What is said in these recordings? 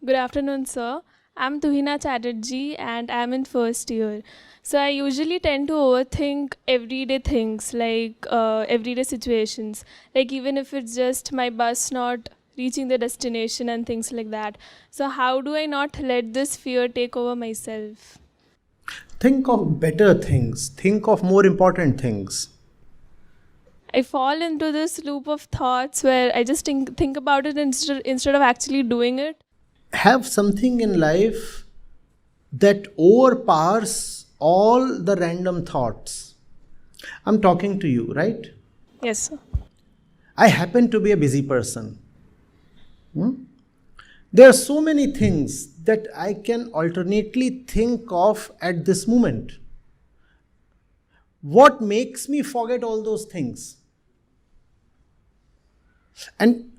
Good afternoon, sir. I'm Tuhina Chatterjee and I'm in first year. So I usually tend to overthink everyday things like everyday situations, like even if it's just my bus not reaching the destination and things like that. So how do I not let this fear take over myself? Think of better things. Think of more important things. I fall into this loop of thoughts where I just think about it instead of actually doing it. Have something in life that overpowers all the random thoughts. I'm talking to you, right? Yes, sir. I happen to be a busy person. Hmm? There are so many things that I can alternately think of at this moment. What makes me forget all those things? And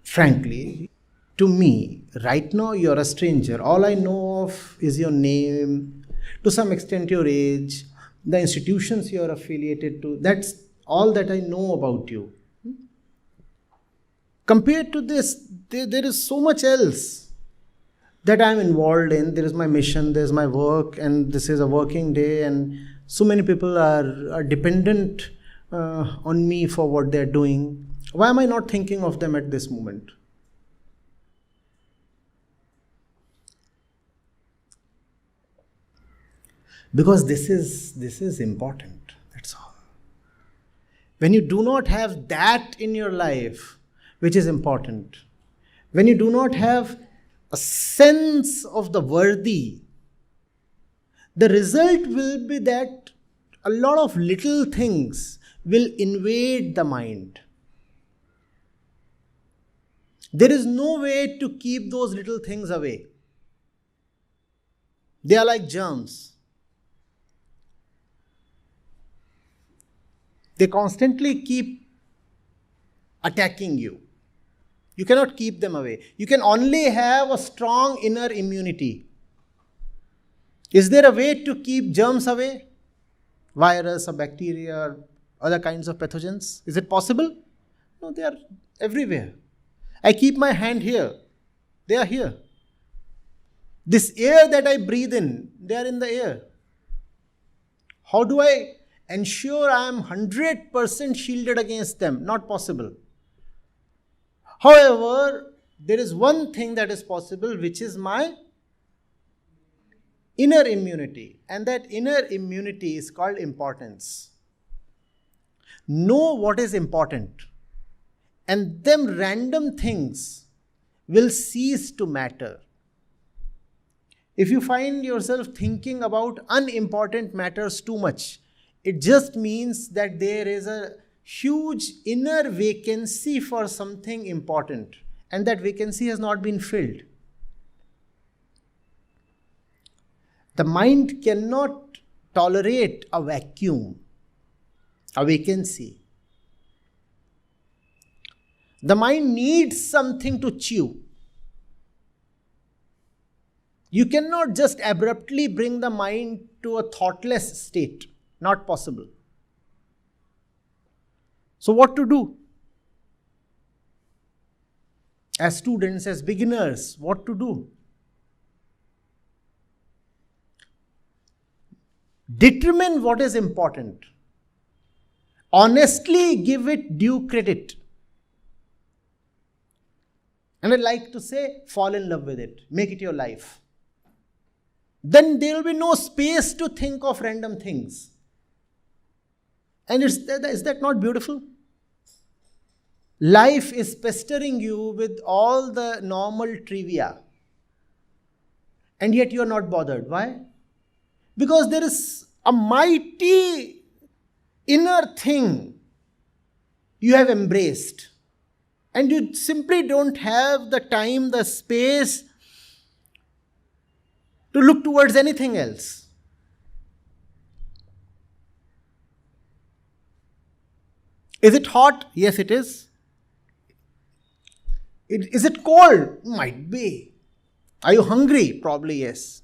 frankly, to me, right now you're a stranger. All I know of is your name, to some extent your age, the institutions you're affiliated to. That's all that I know about you. Compared to this, there is so much else that I'm involved in. There is my mission, there's my work, and this is a working day, and so many people are dependent on me for what they're doing. Why am I not thinking of them at this moment? Because this is important. That's all. When you do not have that in your life, which is important, when you do not have a sense of the worthy, the result will be that a lot of little things will invade the mind. There is no way to keep those little things away. They are like germs. They constantly keep attacking you. You cannot keep them away. You can only have a strong inner immunity. Is there a way to keep germs away? Virus or bacteria or other kinds of pathogens? Is it possible? No, they are everywhere. I keep my hand here. They are here. This air that I breathe in, they are in the air. How do I ensure I am 100% shielded against them? Not possible. However, there is one thing that is possible, which is my inner immunity. And that inner immunity is called importance. Know what is important, and them random things will cease to matter. If you find yourself thinking about unimportant matters too much, it just means that there is a huge inner vacancy for something important, and that vacancy has not been filled. The mind cannot tolerate a vacuum, a vacancy. The mind needs something to chew. You cannot just abruptly bring the mind to a thoughtless state. Not possible. So, what to do? As students, as beginners, what to do? Determine what is important. Honestly give it due credit. And I like to say, fall in love with it. Make it your life. Then there will be no space to think of random things. And is that not beautiful? Life is pestering you with all the normal trivia. And yet you are not bothered. Why? Because there is a mighty inner thing you have embraced. And you simply don't have the time, the space to look towards anything else. Is it hot? Yes, it is. Is it cold? Might be. Are you hungry? Probably yes.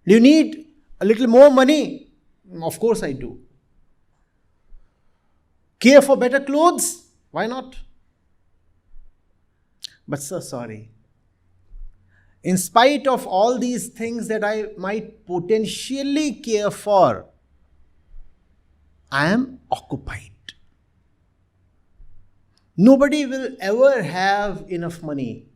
Do you need a little more money? Of course I do. Care for better clothes? Why not? But so sorry. In spite of all these things that I might potentially care for, I am occupied. Nobody will ever have enough money.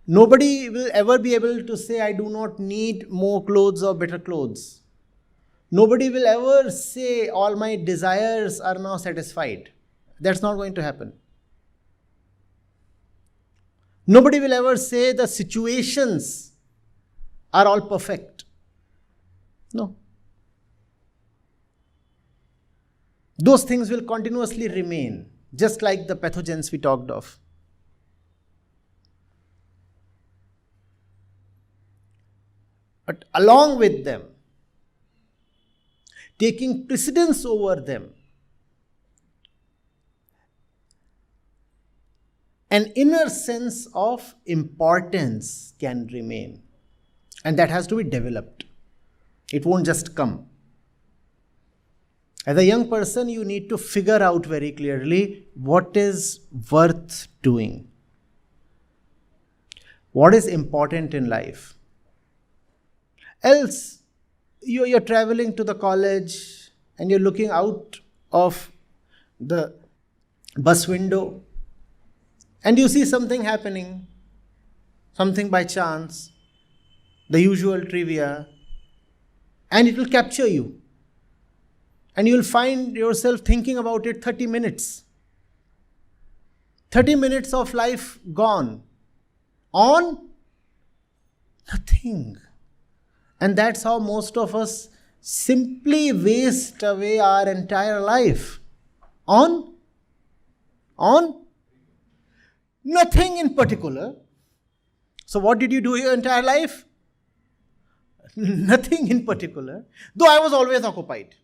Nobody will ever be able to say, I do not need more clothes or better clothes. Nobody will ever say, all my desires are now satisfied. That's not going to happen. Nobody will ever say the situations are all perfect. No. Those things will continuously remain, just like the pathogens we talked of. But along with them, taking precedence over them, an inner sense of importance can remain. And that has to be developed. It won't just come. As a young person, you need to figure out very clearly what is worth doing. What is important in life? Else, you're traveling to the college and you're looking out of the bus window and you see something happening, something by chance, the usual trivia, and it will capture you. And you will find yourself thinking about it 30 minutes. 30 minutes of life gone on nothing. And that's how most of us simply waste away our entire life. On nothing in particular. So what did you do your entire life? Nothing in particular. Though I was always occupied.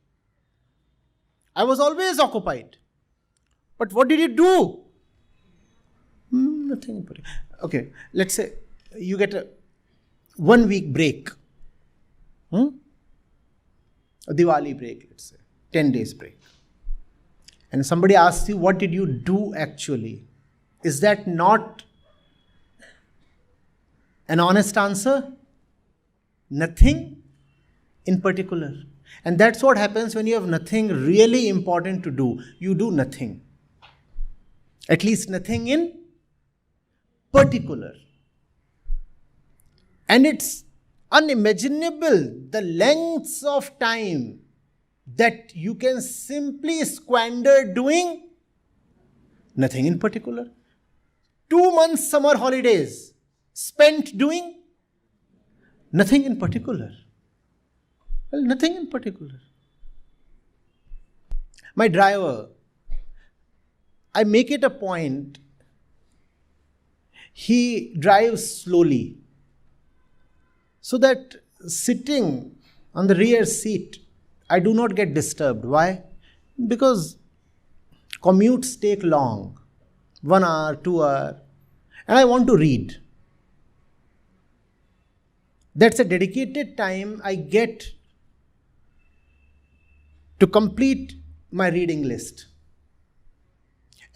But what did you do? Nothing in particular. Okay, let's say you get a 1 week break. A Diwali break, let's say. 10 days break. And somebody asks you, what did you do actually? Is that not an honest answer? Nothing in particular. And that's what happens when you have nothing really important to do. You do nothing. At least nothing in particular. And it's unimaginable the lengths of time that you can simply squander doing nothing in particular. 2 months summer holidays spent doing nothing in particular. Well, nothing in particular. My driver, I make it a point, he drives slowly so that sitting on the rear seat, I do not get disturbed. Why? Because commutes take long, 1 hour, 2 hours, and I want to read. That's a dedicated time I get to complete my reading list.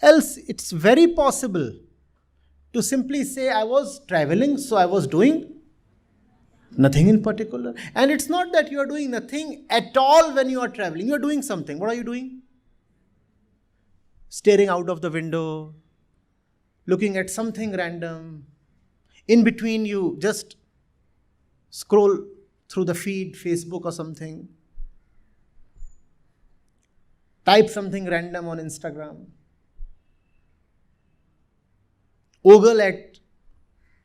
Else, it's very possible to simply say I was traveling, so I was doing nothing in particular. And it's not that you are doing nothing at all when you are traveling. You are doing something. What are you doing? Staring out of the window, looking at something random. In between, you just scroll through the feed, Facebook or something. Type something random on Instagram. Ogle at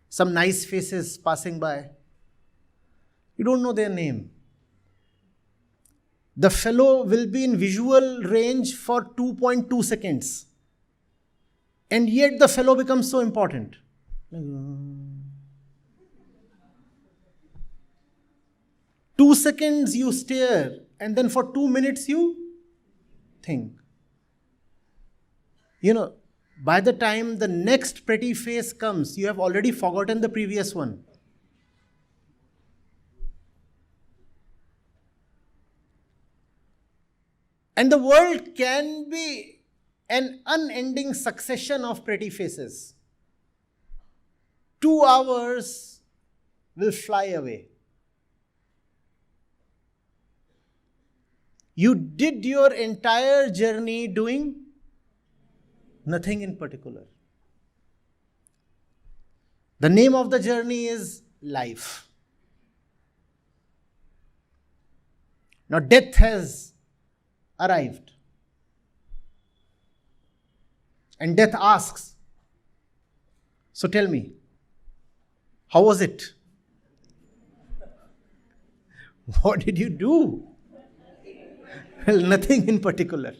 some nice faces passing by. You don't know their name. The fellow will be in visual range for 2.2 seconds. And yet the fellow becomes so important. 2 seconds you stare, and then for 2 minutes you think. By the time the next pretty face comes, you have already forgotten the previous one. And the world can be an unending succession of pretty faces. 2 hours will fly away. You did your entire journey doing nothing in particular. The name of the journey is life. Now death has arrived. And death asks, so tell me, how was it? What did you do? Well, nothing in particular.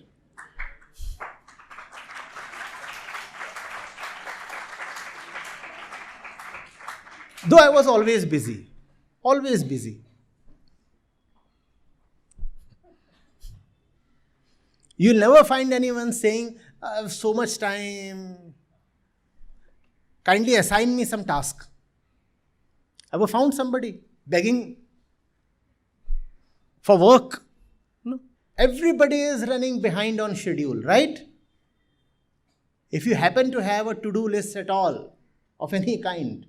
Though I was always busy. Always busy. You'll never find anyone saying, I have so much time. Kindly assign me some task. Ever found somebody begging for work? No. Everybody is running behind on schedule, right? If you happen to have a to-do list at all, of any kind,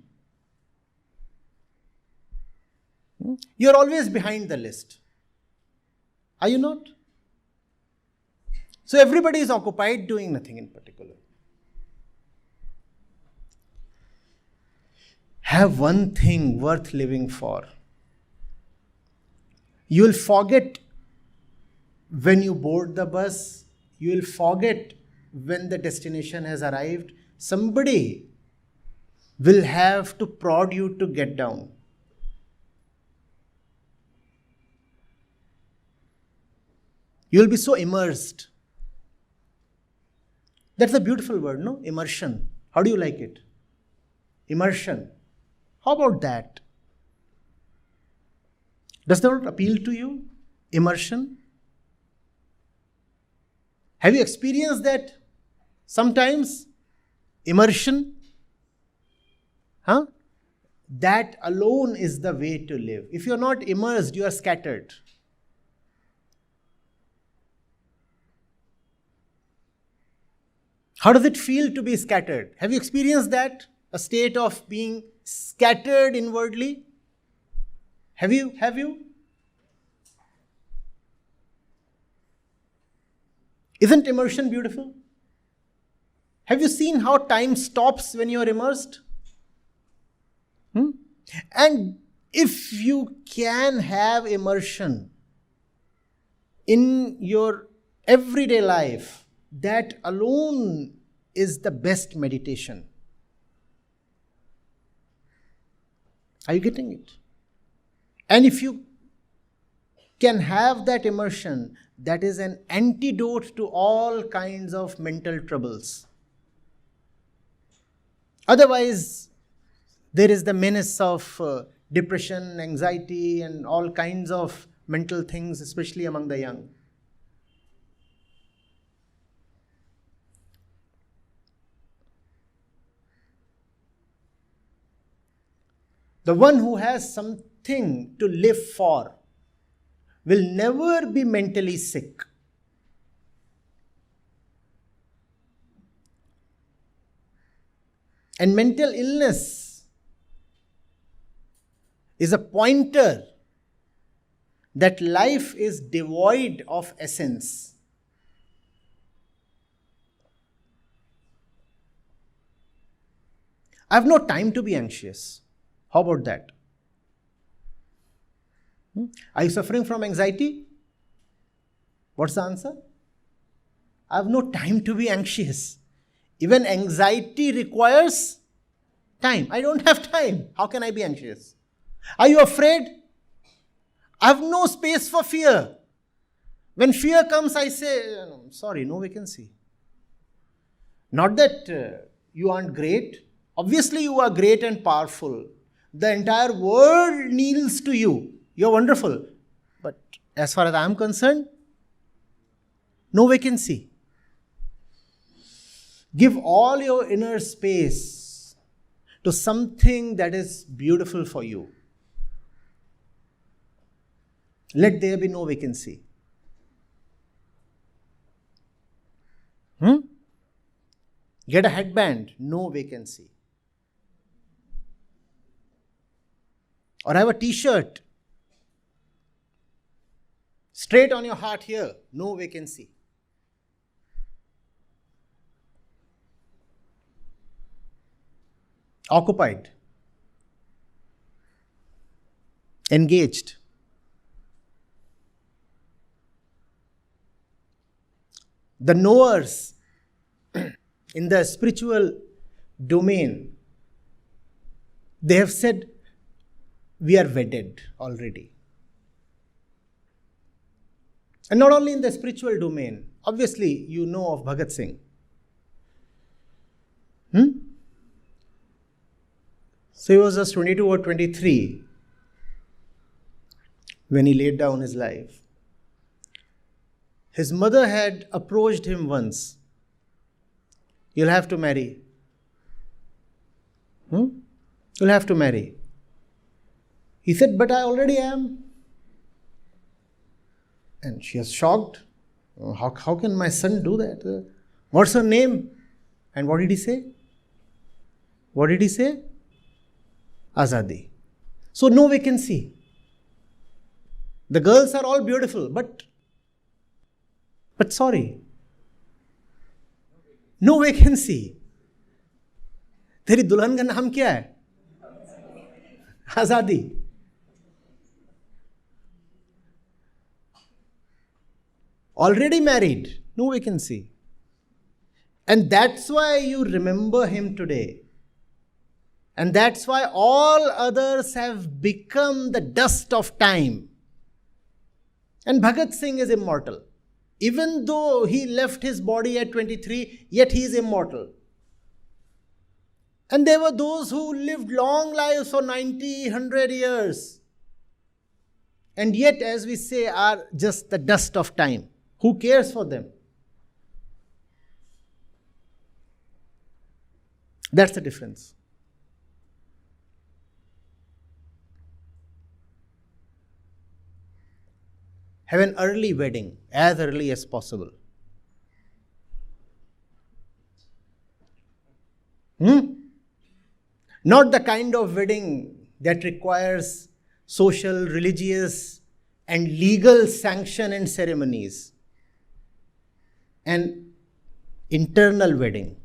you're always behind the list. Are you not? So everybody is occupied doing nothing in particular. Have one thing worth living for. You will forget when you board the bus. You will forget when the destination has arrived. Somebody will have to prod you to get down. You will be so immersed. That's a beautiful word, no? Immersion. How do you like it? Immersion. How about that? Does that not appeal to you? Immersion? Have you experienced that sometimes? Immersion? Huh? That alone is the way to live. If you're not immersed, you are scattered. How does it feel to be scattered? Have you experienced that? A state of being scattered inwardly? Have you? Isn't immersion beautiful? Have you seen how time stops when you're immersed? And if you can have immersion in your everyday life, that alone is the best meditation. Are you getting it? And if you can have that immersion, that is an antidote to all kinds of mental troubles. Otherwise, there is the menace of depression, anxiety, and all kinds of mental things, especially among the young. The one who has something to live for will never be mentally sick. And mental illness is a pointer that life is devoid of essence. I have no time to be anxious. How about that? Are you suffering from anxiety? What's the answer? I have no time to be anxious. Even anxiety requires time. I don't have time. How can I be anxious? Are you afraid? I have no space for fear. When fear comes, I say, sorry, no vacancy. Not that you aren't great. Obviously, you are great and powerful. The entire world kneels to you. You're wonderful. But as far as I'm concerned, no vacancy. Give all your inner space to something that is beautiful for you. Let there be no vacancy. Get a headband, no vacancy. Or have a t-shirt. Straight on your heart here, no vacancy. Occupied. Engaged. The knowers in the spiritual domain, they have said, we are wedded already. And not only in the spiritual domain, obviously you know of Bhagat Singh. So he was just 22 or 23 when he laid down his life. His mother had approached him once. You'll have to marry. You'll have to marry. He said, but I already am. And she was shocked. How can my son do that? What's her name? And what did he say? What did he say? Azadi. So no vacancy. The girls are all beautiful, but sorry, no vacancy. तेरी दुल्हन का नाम क्या है? आजादी. Already married, no vacancy. And that's why you remember him today. And that's why all others have become the dust of time. And Bhagat Singh is immortal. Even though he left his body at 23, yet he is immortal. And there were those who lived long lives for 90, 100 years. And yet, as we say, are just the dust of time. Who cares for them? That's the difference. Have an early wedding, as early as possible. Not the kind of wedding that requires social, religious, and legal sanction and ceremonies. An internal wedding.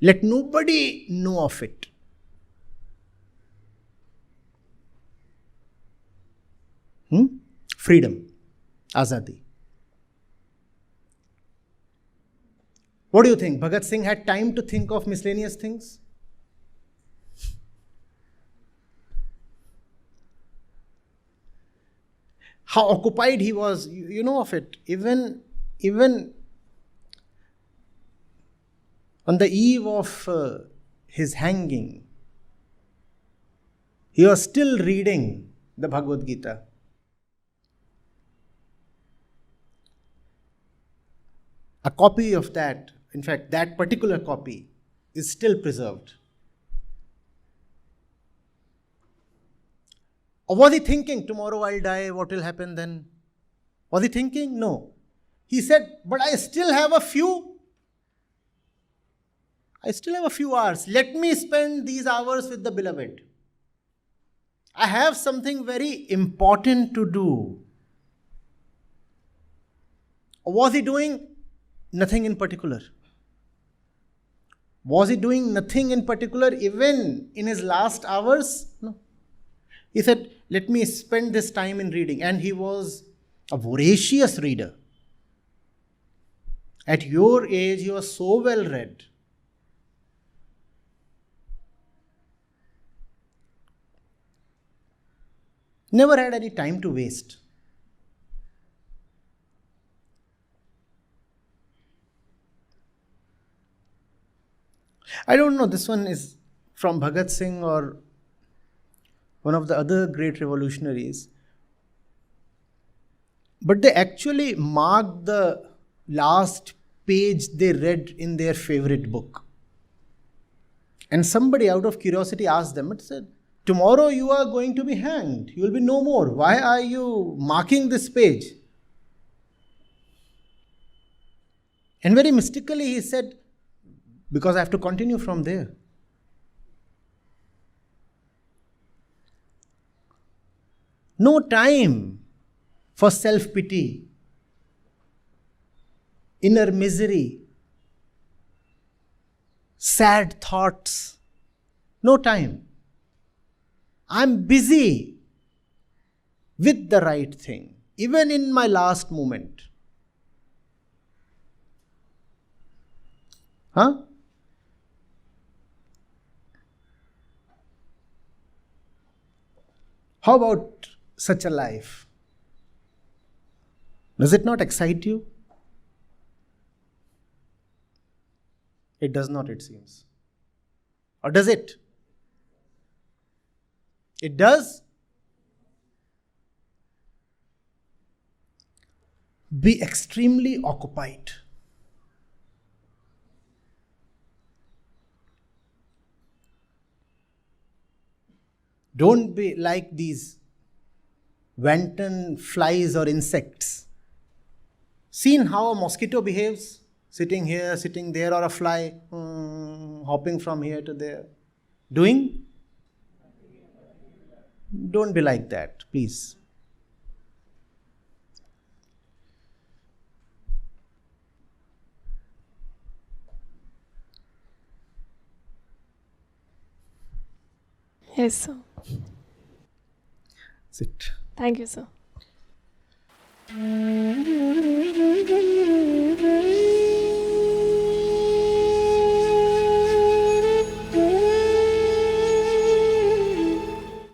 Let nobody know of it. Freedom. Azadi. What do you think? Bhagat Singh had time to think of miscellaneous things? How occupied he was, you know of it. Even on the eve of his hanging, he was still reading the Bhagavad Gita. A copy of that, in fact, that particular copy is still preserved. Or was he thinking, tomorrow I'll die, what will happen then? Was he thinking? No. He said, but I still have a few hours. Let me spend these hours with the beloved. I have something very important to do. Or was he doing nothing in particular? Was he doing nothing in particular even in his last hours? No. He said, let me spend this time in reading. And he was a voracious reader. At your age, he was so well read. Never had any time to waste. I don't know, this one is from Bhagat Singh or one of the other great revolutionaries. But they actually marked the last page they read in their favorite book. And somebody out of curiosity asked them, it said, tomorrow you are going to be hanged. You will be no more. Why are you marking this page? And very mystically he said, because I have to continue from there. No time for self-pity, inner misery, sad thoughts. No time. I'm busy with the right thing, even in my last moment. Huh? How about such a life? Does it not excite you? It does not, it seems. Or does it? It does? Be extremely occupied. Don't be like these wanton flies or insects. Seen how a mosquito behaves? Sitting here, sitting there, or a fly hopping from here to there. Doing? Don't be like that, please. Yes, sir. Sit. Thank you, sir.